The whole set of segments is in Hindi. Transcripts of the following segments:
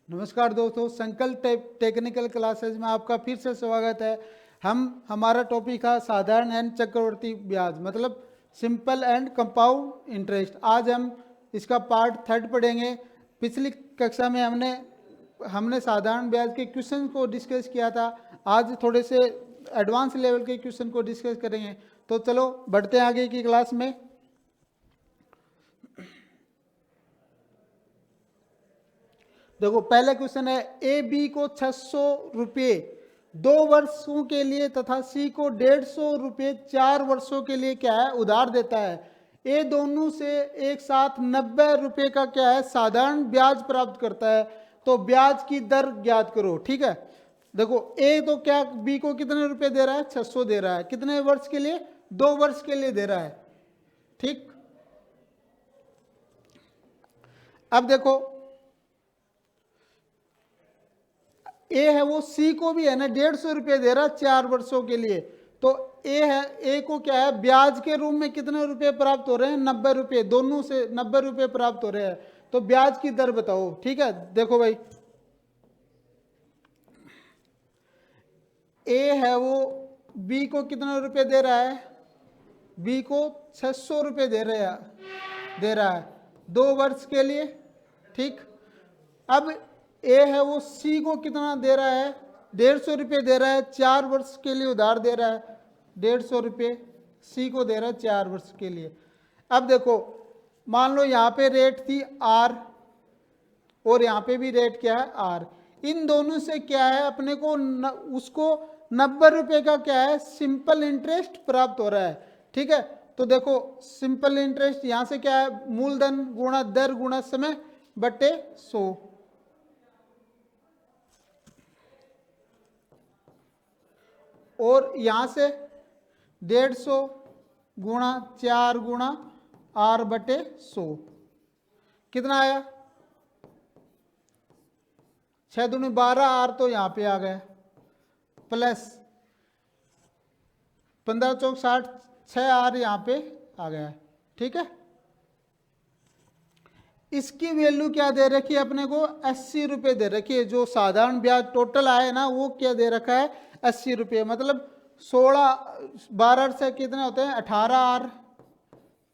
नमस्कार दोस्तों, संकल्प टेक्निकल क्लासेज में आपका फिर से स्वागत है। हमारा टॉपिक है साधारण एंड चक्रवर्ती ब्याज, मतलब सिंपल एंड कंपाउंड इंटरेस्ट। आज हम इसका पार्ट 3 पढ़ेंगे। पिछली कक्षा में हमने साधारण ब्याज के क्वेश्चन को डिस्कस किया था। आज थोड़े से एडवांस लेवल के क्वेश्चन को डिस्कस करेंगे। तो चलो बढ़ते हैं आगे की क्लास में। देखो, पहला क्वेश्चन है, ए बी को 600 रुपये 2 वर्षों के लिए तथा सी को 150 रुपये 4 वर्षों के लिए क्या है उधार देता है। ए दोनों से एक साथ 90 रुपये का क्या है साधारण ब्याज प्राप्त करता है। तो ब्याज की दर ज्ञात करो। ठीक है, देखो ए तो क्या बी को कितने रुपए दे रहा है, 600 दे रहा है। कितने वर्ष के लिए, 2 वर्ष के लिए दे रहा है। ठीक, अब देखो ए है वो सी को भी है ना 150 रुपये दे रहा है 4 वर्षों के लिए। तो ए है, ए को क्या है ब्याज के रूप में कितने रुपए प्राप्त हो रहे हैं, 90 रुपये। दोनों से 90 रुपये प्राप्त हो रहे हैं। तो ब्याज की दर बताओ। ठीक है, देखो भाई, ए है वो बी को कितने रुपए दे रहा है, बी को 600 रुपये दे रहा है 2 वर्ष के लिए। ठीक, अब ए है वो सी को कितना दे रहा है, 150 रुपये दे रहा है 4 वर्ष के लिए उधार दे रहा है। 150 रुपये सी को दे रहा है 4 वर्ष के लिए। अब देखो, मान लो यहाँ पे रेट थी आर और यहाँ पे भी रेट क्या है आर। इन दोनों से क्या है अपने को उसको 90 रुपये का क्या है सिंपल इंटरेस्ट प्राप्त हो रहा है। ठीक है, तो देखो सिंपल इंटरेस्ट यहाँ से क्या है, मूलधन गुणा दर गुणा समय बटे 100। और यहां से 150 गुणा 4 गुणा आर बटे 100 कितना आया, 6 दूनी 12 आर तो यहां पे आ गया, प्लस 15 चौक 60 6 आर यहां पे आ गया। ठीक है, इसकी वैल्यू क्या दे रखी है अपने को, 80 रुपये दे रखी है। जो साधारण ब्याज टोटल आए ना वो क्या दे रखा है, 80 रुपये। मतलब 12 से कितने होते हैं, 18 आर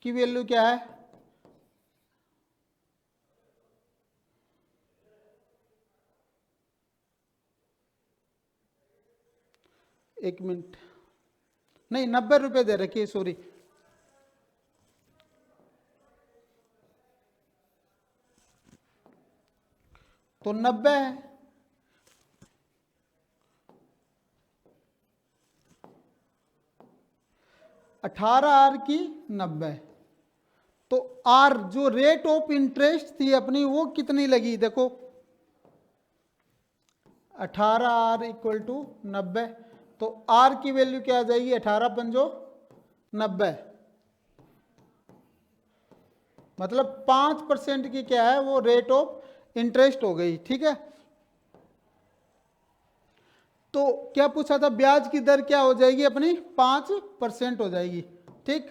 की वैल्यू क्या है, एक मिनट, नहीं 90 रुपये दे रखी है, सॉरी। तो 90 है, अठारह आर की 90। तो आर जो रेट ऑफ इंटरेस्ट थी अपनी वो कितनी लगी, देखो 18 आर इक्वल टू 90। तो आर की वैल्यू क्या आ जाएगी, 18 पंजो 90, मतलब 5% की क्या है वो रेट ऑफ इंटरेस्ट हो गई। ठीक है, तो क्या पूछा था, ब्याज की दर क्या हो जाएगी अपनी, 5% हो जाएगी। ठीक,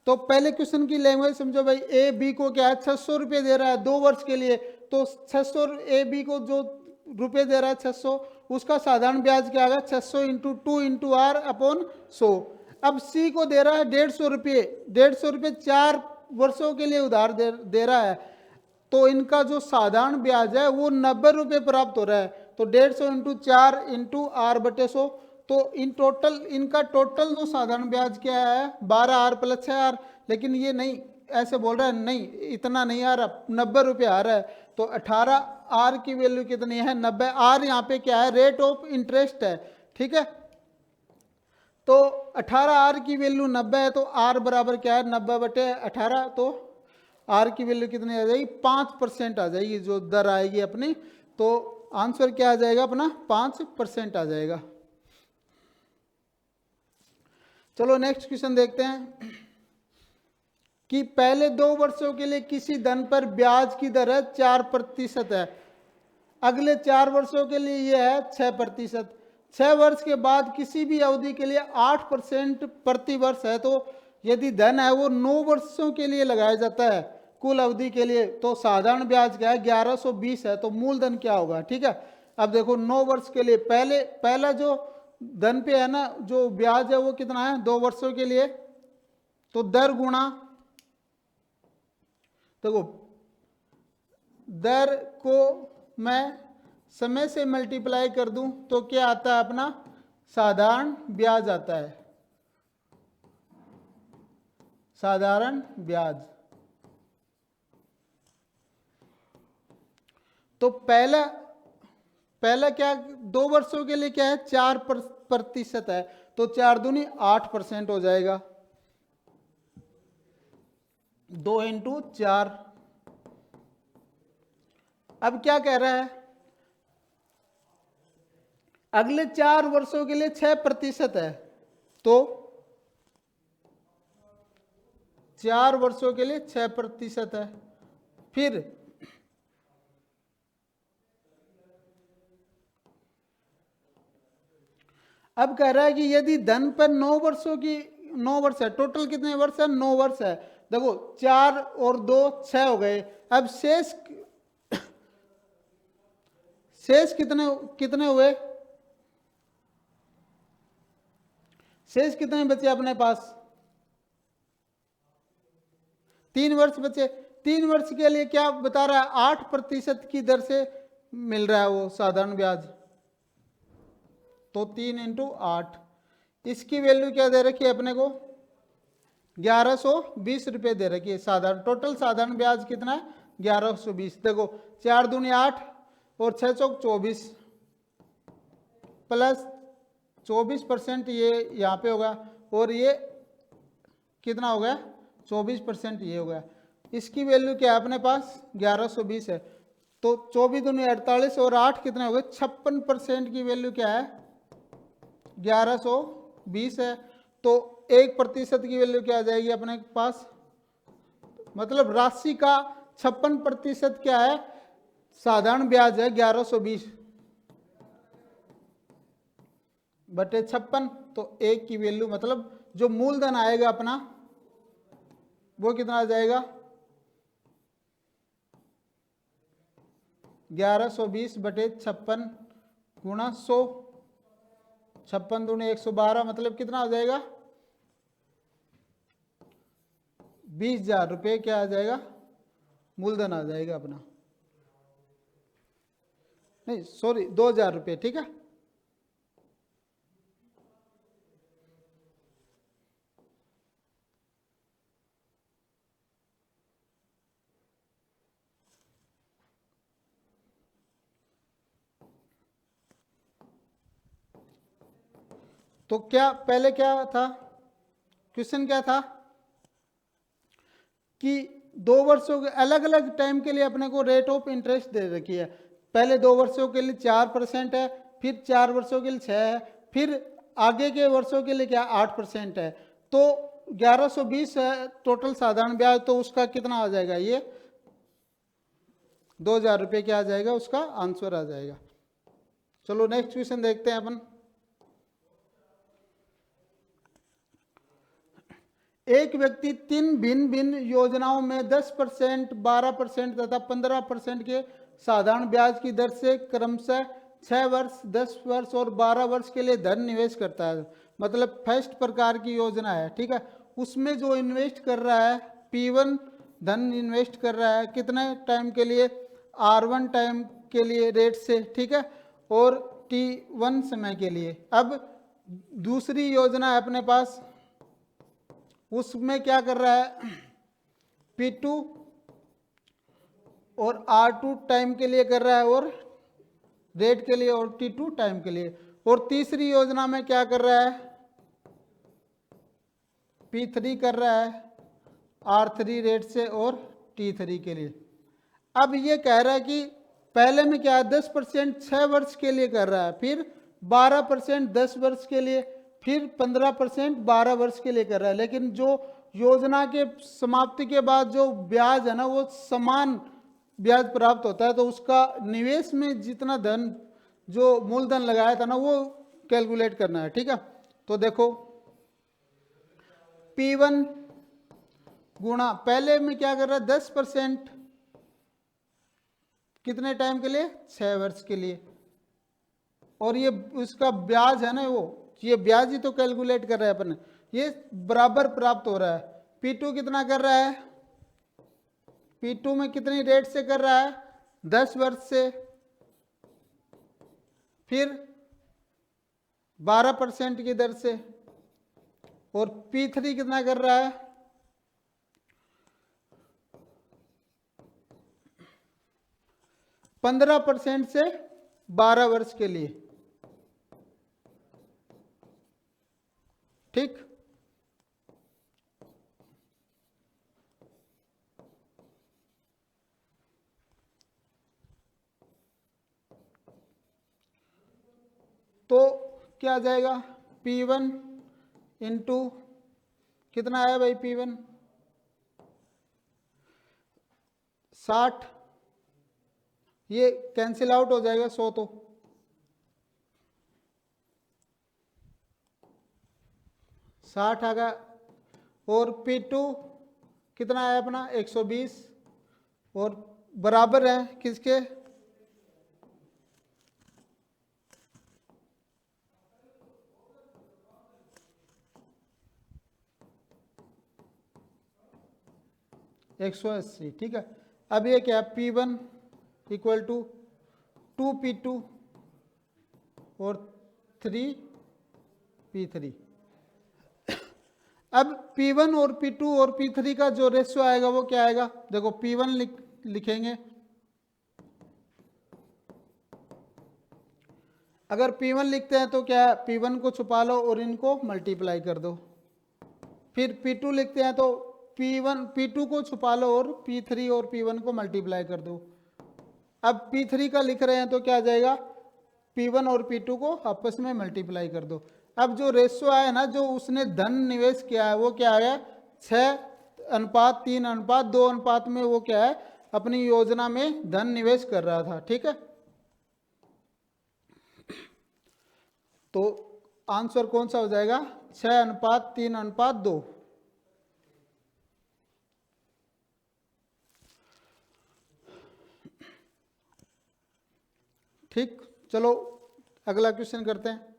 तो पहले क्वेश्चन की लैंग्वेज समझो भाई। ए बी को क्या है 600 रुपये दे रहा है 2 वर्ष के लिए। तो 600 ए बी को जो रुपये दे रहा है 600, उसका साधारण ब्याज क्या आएगा, 600 इंटू 2 इंटू आर अपॉन 100। अब सी को दे रहा है 150 रुपये, 150 रुपये 4 वर्षों के लिए उधार दे रहा है। तो इनका जो साधारण ब्याज है वो 90 रुपये प्राप्त हो रहा है। तो 150 इंटू 4 इंटू आर बटे 100। तो इनका टोटल जो साधारण ब्याज क्या है, 12 आर प्लस 6 आर। लेकिन ये नहीं ऐसे बोल रहा है, नहीं इतना नहीं आ रहा, 90 रुपये आ रहा है। तो 18 आर की वैल्यू कितनी है, 90। आर यहाँ पे क्या है, रेट ऑफ इंटरेस्ट है। ठीक है, तो 18 आर की वैल्यू 90 है। तो आर बराबर क्या है, 90 बटे 18। तो आर की वैल्यू कितनी आ जाएगी, 5% आ जाएगी जो दर आएगी अपनी। तो आंसर क्या आ जाएगा अपना, 5% आ जाएगा। चलो नेक्स्ट क्वेश्चन देखते हैं कि पहले 2 वर्षों के लिए किसी धन पर ब्याज की दर है 4% है। अगले 4 वर्षों के लिए यह है 6%। 6 वर्ष के बाद किसी भी अवधि के लिए 8% प्रति वर्ष है। तो यदि धन है वो 9 वर्षों के लिए लगाया जाता है, कुल अवधि के लिए, तो साधारण ब्याज क्या है 1120 है, तो मूलधन क्या होगा, ठीक है। अब देखो 9 वर्ष के लिए पहला जो धन पे है ना जो ब्याज है वो कितना है 2 वर्षों के लिए, तो दर गुणा, देखो दर को मैं समय से मल्टीप्लाई कर दूं तो क्या आता है अपना साधारण ब्याज आता है, साधारण ब्याज। तो पहला क्या 2 वर्षों के लिए क्या है 4% है, तो 4 दूनी 8% हो जाएगा, 2 × 4। अब क्या कह रहा है अगले 4 वर्षों के लिए 6% है, तो 4 वर्षों के लिए 6% है। फिर अब कह रहा है कि यदि धन पर 9 वर्ष है, टोटल कितने वर्ष है 9 वर्ष है, देखो 4 और 2 6 हो गए। अब शेष कितने हुए, शेष कितने बचे अपने पास 3 वर्ष बचे। 3 वर्ष के लिए क्या बता रहा है 8% की दर से मिल रहा है वो साधारण ब्याज, तो 3 × 8, इसकी वैल्यू क्या दे रखी है अपने को 1120 रुपये दे रखी है। साधारण टोटल साधारण ब्याज कितना है 1120। देखो 4 दूनी 8 और 6 चौक 24 प्लस 24% ये यहाँ पे होगा, और ये कितना हो गया 24% ये हो गया। इसकी वैल्यू क्या है अपने पास 1120 है, तो 24 दूनी 48 और 8 कितने हो गए 56% की वैल्यू क्या है 1120 है। तो 1% की वैल्यू क्या आ जाएगी अपने पास, मतलब राशि का 56% क्या है साधारण ब्याज है 1120 बटे 56, तो 1 की वैल्यू मतलब जो मूलधन आएगा अपना वो कितना आ जाएगा 1120 बटे 56 गुणा 100, 56 दूनी 112, मतलब कितना आ जाएगा 20,000 रुपये क्या आ जाएगा मूलधन आ जाएगा अपना, नहीं सॉरी 2,000 रुपये, ठीक है। तो क्या पहले क्या था क्वेश्चन क्या था कि 2 वर्षों के अलग अलग टाइम के लिए अपने को रेट ऑफ इंटरेस्ट दे रखी है। पहले 2 वर्षों के लिए 4% है, फिर 4 वर्षों के लिए 6 है, फिर आगे के वर्षों के लिए क्या 8% है, तो 1120 है टोटल साधारण ब्याज, तो उसका कितना आ जाएगा ये 2,000 रुपये क्या आ जाएगा उसका आंसर आ जाएगा। चलो नेक्स्ट क्वेश्चन देखते हैं अपन। एक व्यक्ति 3 भिन्न भिन्न योजनाओं में 10%, 12% तथा 15% के साधारण ब्याज की दर से क्रमशः 6 वर्ष, 10 वर्ष और 12 वर्ष के लिए धन निवेश करता है। मतलब फर्स्ट प्रकार की योजना है, ठीक है। उसमें जो इन्वेस्ट कर रहा है P1 धन इन्वेस्ट कर रहा है कितने टाइम के लिए R1 टाइम के लिए रेट से, ठीक है, और T1 समय के लिए। अब दूसरी योजना है अपने पास, उसमें क्या कर रहा है P2 और R2 टाइम के लिए कर रहा है और रेट के लिए, और T2 टाइम के लिए। और तीसरी योजना में क्या कर रहा है P3 कर रहा है R3 रेट से और T3 के लिए। अब ये कह रहा है कि पहले में क्या 10% 6 वर्ष के लिए कर रहा है, फिर 12% 10 वर्ष के लिए, फिर 15% 12 वर्ष के लिए कर रहा है। लेकिन जो योजना के समाप्ति के बाद जो ब्याज है ना वो समान ब्याज प्राप्त होता है, तो उसका निवेश में जितना धन जो मूलधन लगाया था ना वो कैलकुलेट करना है, ठीक है। तो देखो P1 गुणा, पहले में क्या कर रहा है 10%, कितने टाइम के लिए, 6 वर्ष के लिए, और ये उसका ब्याज है ना, वो ये ब्याज ही तो कैलकुलेट कर रहे हैं अपन, ये बराबर प्राप्त हो रहा है। P2 कितना कर रहा है, P2 में कितनी रेट से कर रहा है, 10 वर्ष से, फिर 12% की दर से, और P3 कितना कर रहा है, 15% से 12 वर्ष के लिए। ठीक, तो क्या आ जाएगा, P1 इंटू कितना आया भाई, P1 60, ये कैंसिल आउट हो जाएगा 100, तो 60 आ गया, और P2 कितना आया अपना 120, और बराबर है किसके, एक 180। ठीक है, अब ये क्या, P1 इक्वल टू 2P2 और 3P3। अब P1 और P2 और P3 का जो रेशियो आएगा वो क्या आएगा, देखो P1 लिखेंगे, अगर P1 लिखते हैं तो क्या है, P1 को छुपा लो और इनको मल्टीप्लाई कर दो, फिर P2 लिखते हैं तो P2 को छुपा लो और P3 और P1 को मल्टीप्लाई कर दो। अब P3 का लिख रहे हैं तो क्या आ जाएगा, P1 और P2 को आपस में मल्टीप्लाई कर दो। अब जो रेशियो आया ना, जो उसने धन निवेश किया है वो क्या आया, 6:3:2 अनुपात में वो क्या है, अपनी योजना में धन निवेश कर रहा था। ठीक है, तो आंसर कौन सा हो जाएगा, 6:3:2। ठीक, चलो अगला क्वेश्चन करते हैं।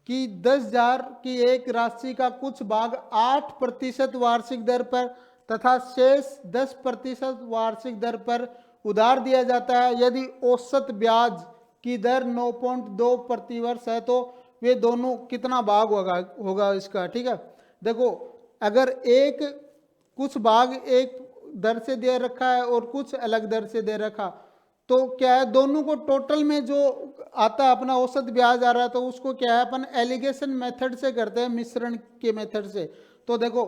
कि 10,000 की एक राशि का कुछ भाग 8% वार्षिक दर पर तथा शेष 10% वार्षिक दर पर उधार दिया जाता है। यदि औसत ब्याज की दर 9.2 प्रतिवर्ष है तो वे दोनों कितना भाग होगा इसका। ठीक है, देखो अगर एक कुछ भाग एक दर से दे रखा है और कुछ अलग दर से दे रखा, तो क्या है, दोनों को टोटल में जो आता है अपना औसत ब्याज आ रहा है, तो उसको क्या है अपन एलिगेशन मेथड से करते हैं, मिश्रण के मेथड से। तो देखो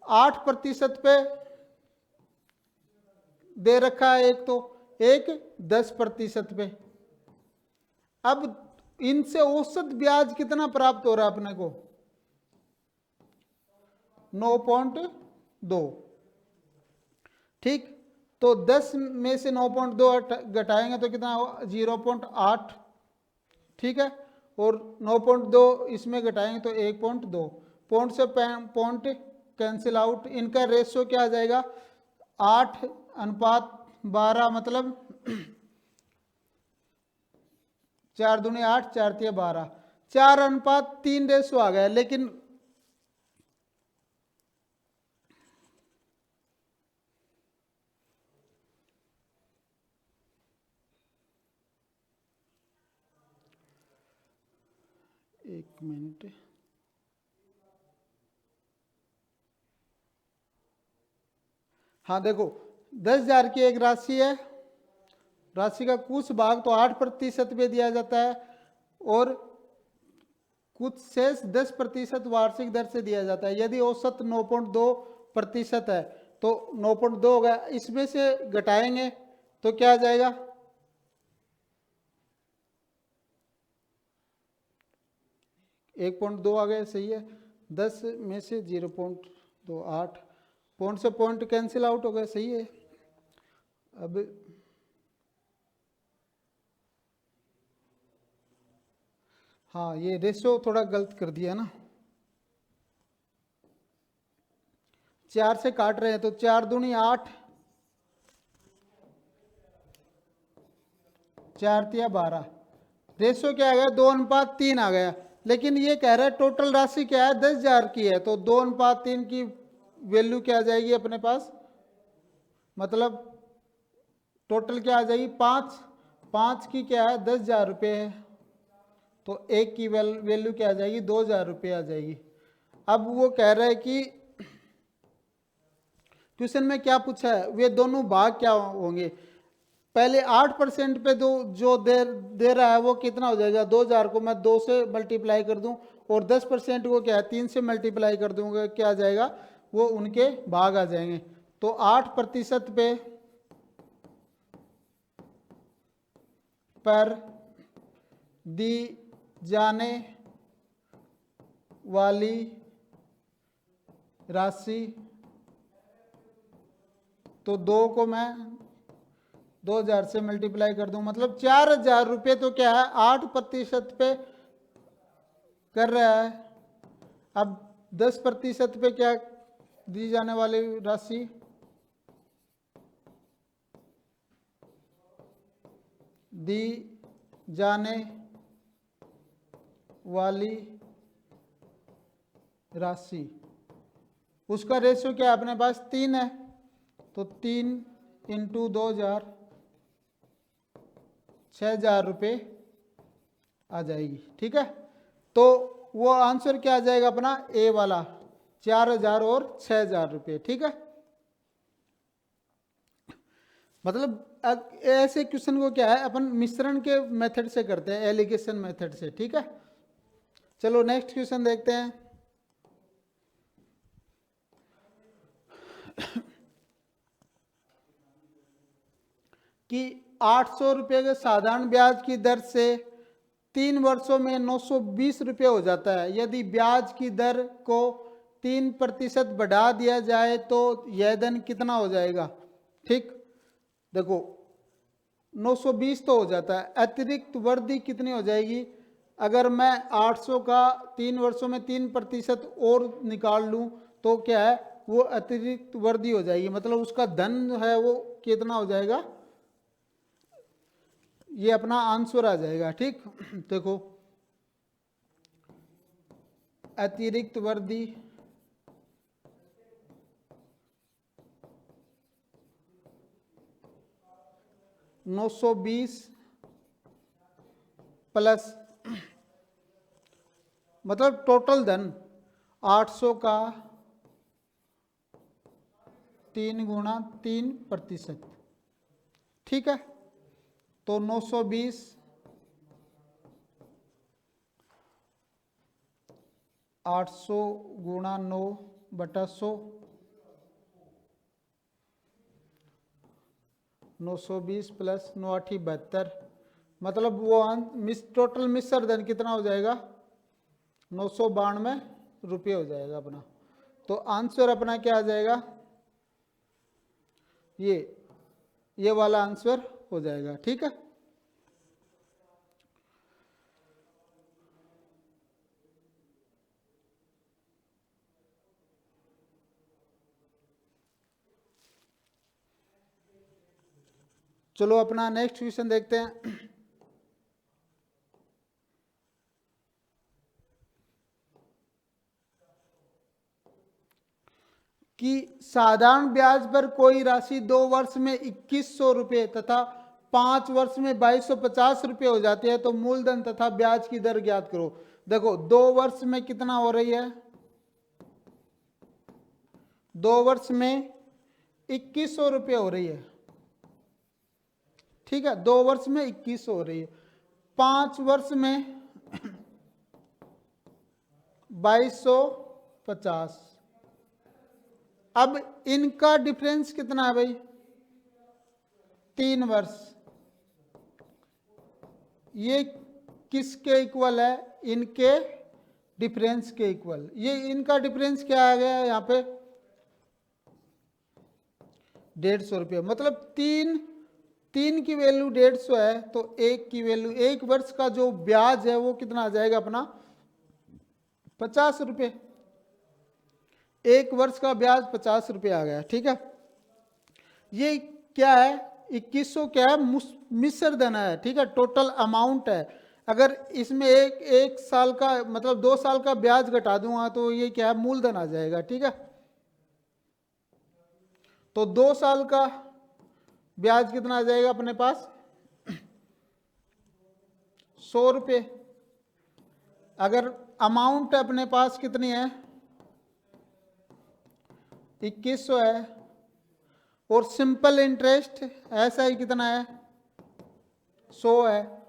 8% पे दे रखा है एक, तो एक 10% पे। अब इनसे औसत ब्याज कितना प्राप्त हो रहा है अपने को, 9.2। ठीक, तो 10 में से 9.2 घटाएंगे तो कितना होगा, 0.8। ठीक है, और 9.2 इसमें घटाएंगे तो 1.2, पॉइंट से पॉइंट कैंसिल आउट, इनका रेशियो क्या आ जाएगा, 8:12, मतलब 4 दूनी 8, 4 तिया 12, 4:3 रेशियो आ गया। लेकिन एक मिनट, हाँ देखो 10,000 की एक राशि है, राशि का कुछ भाग तो 8% पे दिया जाता है और कुछ शेष 10% वार्षिक दर से दिया जाता है। यदि औसत 9.2% है तो 9.2 होगा, इसमें से घटाएंगे तो क्या आ जाएगा, 1.2 आ गया, सही है। 10 में से 0.28, पॉइंट से पॉइंट कैंसिल आउट हो गया, सही है। अब हाँ ये रेशो थोड़ा गलत कर दिया ना, 4 से काट रहे हैं तो 4 दूनी 8, 4 तिया 12, रेशो क्या आ गया 2:3 आ गया। लेकिन ये कह रहा है टोटल राशि क्या है 10,000 की है, तो 2:3 की वैल्यू क्या आ जाएगी अपने पास, मतलब टोटल क्या आ जाएगी 5, 5 की क्या है 10,000 रुपये है, तो एक की वैल्यू क्या आ जाएगी 2,000 रुपये आ जाएगी। अब वो कह रहा है कि क्वेश्चन में क्या पूछा है, वे दोनों भाग क्या होंगे। पहले 8% पे जो दे रहा है वो कितना हो जाएगा, 2,000 को मैं 2 से मल्टीप्लाई कर दूं और 10% को क्या है 3 से मल्टीप्लाई कर दूंगा, क्या आ जाएगा वो उनके भाग आ जाएंगे। तो 8% पे पर दी जाने वाली राशि, तो 2 को मैं 2,000 से मल्टीप्लाई कर दूं, मतलब 4,000 रुपये तो क्या है 8% पे कर रहा है। अब 10% पे क्या दी जाने वाली राशि, दी जाने वाली राशि, उसका रेशियो क्या है अपने पास 3 है, तो 3 × 2,000 6,000 रुपये आ जाएगी। ठीक है, तो वो आंसर क्या आ जाएगा अपना ए वाला 4,000 और 6,000 रुपये। ठीक है, मतलब ऐसे क्वेश्चन को क्या है अपन मिश्रण के मेथड से करते हैं, एलिगेशन मेथड से। ठीक है, चलो नेक्स्ट क्वेश्चन देखते हैं। कि 800 रुपये के साधारण ब्याज की दर से 3 वर्षों में 920 रुपये हो जाता है। यदि ब्याज की दर को 3% बढ़ा दिया जाए तो यह धन कितना हो जाएगा। ठीक, देखो 920 तो हो जाता है, अतिरिक्त वृद्धि कितनी हो जाएगी, अगर मैं 800 का 3 वर्षों में 3% और निकाल लूँ तो क्या है वो अतिरिक्त वृद्धि हो जाएगी, मतलब उसका धन है वो कितना हो जाएगा, ये अपना आंसर आ जाएगा। ठीक, देखो अतिरिक्त वृद्धि $920 प्लस मतलब टोटल धन 800 का 3 × 3%। ठीक है, तो 920 800 × 9/100 920 प्लस 9 8 72, मतलब वो टोटल मिश्र धन कितना हो जाएगा 992 रुपये हो जाएगा अपना। तो आंसर अपना क्या आ जाएगा, ये वाला आंसर हो जाएगा। ठीक है, चलो अपना नेक्स्ट क्वेश्चन देखते हैं। कि साधारण ब्याज पर कोई राशि 2 वर्ष में 2100 रुपये तथा 5 वर्ष में 2250 रुपये हो जाती है, तो मूलधन तथा ब्याज की दर ज्ञात करो। देखो 2 वर्ष में कितना हो रही है, 2 वर्ष में 2100 रुपये हो रही है। ठीक है, 2 वर्ष में 2100 हो रही है, 5 वर्ष में 2250। अब इनका डिफरेंस कितना है भाई 3 वर्ष, ये किसके इक्वल है, इनके डिफरेंस के इक्वल। ये इनका डिफरेंस क्या आ गया यहाँ पे 150 रुपये, मतलब 3 3 की वैल्यू 150 है तो 1 की वैल्यू, 1 वर्ष का जो ब्याज है वो कितना आ जाएगा अपना 50 रुपये। 1 वर्ष का ब्याज 50 रुपये आ गया। ठीक है, ये क्या है 2100 क्या है मिश्र धन है। ठीक है, टोटल अमाउंट है। अगर इसमें एक साल का मतलब 2 साल का ब्याज घटा दूंगा तो ये क्या है मूलधन आ जाएगा। ठीक है, तो 2 साल का ब्याज कितना आ जाएगा अपने पास 100 रुपये। अगर अमाउंट अपने पास कितनी है 2100 है और सिंपल इंटरेस्ट ऐसा ही कितना है 100 है,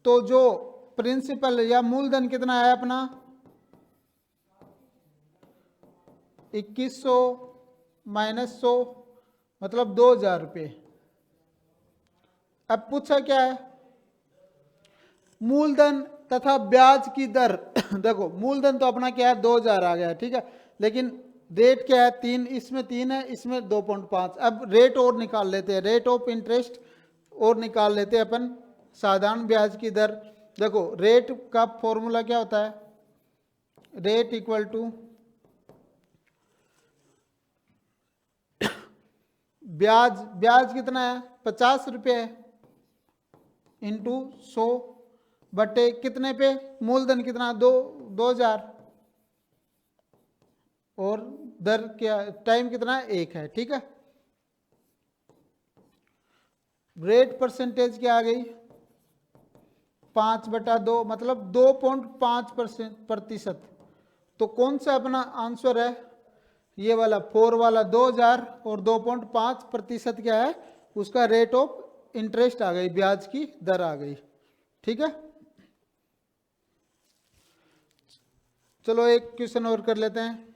तो जो प्रिंसिपल या मूलधन कितना है अपना 2100 माइनस 100 मतलब 2000 रुपये। अब पूछा क्या है मूलधन तथा ब्याज की दर देखो मूलधन तो अपना क्या है 2000 आ गया। ठीक है, लेकिन रेट क्या है 3, इसमें 3 है, इसमें 2.5। अब रेट और निकाल लेते हैं, रेट ऑफ इंटरेस्ट और निकाल लेते हैं अपन साधारण ब्याज की दर। देखो रेट का फॉर्मूला क्या होता है, रेट इक्वल टू ब्याज, ब्याज कितना है 50 रुपये इंटू 100 बटे कितने पे मूलधन कितना 2000 और दर क्या टाइम कितना 1 है। ठीक है, रेट परसेंटेज क्या आ गई 5/2 मतलब 2.5%। तो कौन सा अपना आंसर है ये वाला 4 वाला 2000 और 2.5% क्या है उसका रेट ऑफ इंटरेस्ट आ गई, ब्याज की दर आ गई। ठीक है, चलो एक क्वेश्चन और कर लेते हैं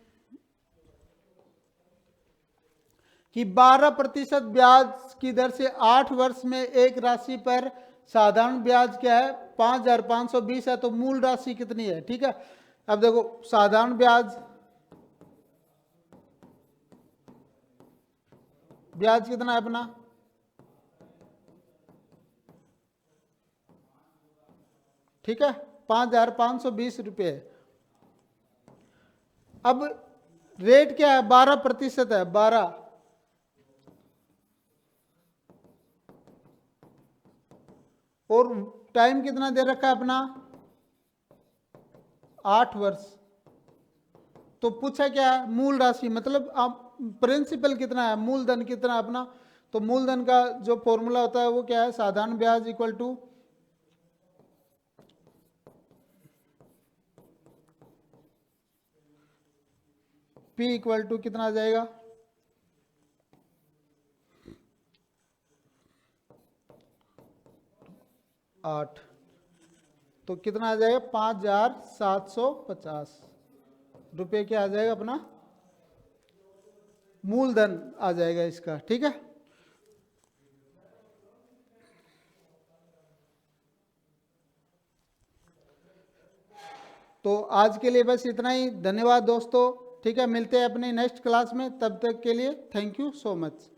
कि 12% ब्याज की दर से 8 वर्ष में एक राशि पर साधारण ब्याज क्या है 5520 है, तो मूल राशि कितनी है। ठीक है, अब देखो साधारण ब्याज कितना है अपना ठीक है 5520 रुपये। अब रेट क्या है 12% है 12 और टाइम कितना दे रखा है अपना 8 वर्ष। तो पूछा क्या है मूल राशि मतलब प्रिंसिपल कितना है मूलधन कितना अपना, तो मूलधन का जो फॉर्मूला होता है वो क्या है साधारण ब्याज equal to P equal to कितना आ जाएगा 8, तो कितना आ जाएगा 5750 रुपये क्या आ जाएगा अपना मूलधन आ जाएगा इसका। ठीक है, तो आज के लिए बस इतना ही। धन्यवाद दोस्तों। ठीक है, मिलते हैं अपने नेक्स्ट क्लास में, तब तक के लिए थैंक यू सो मच।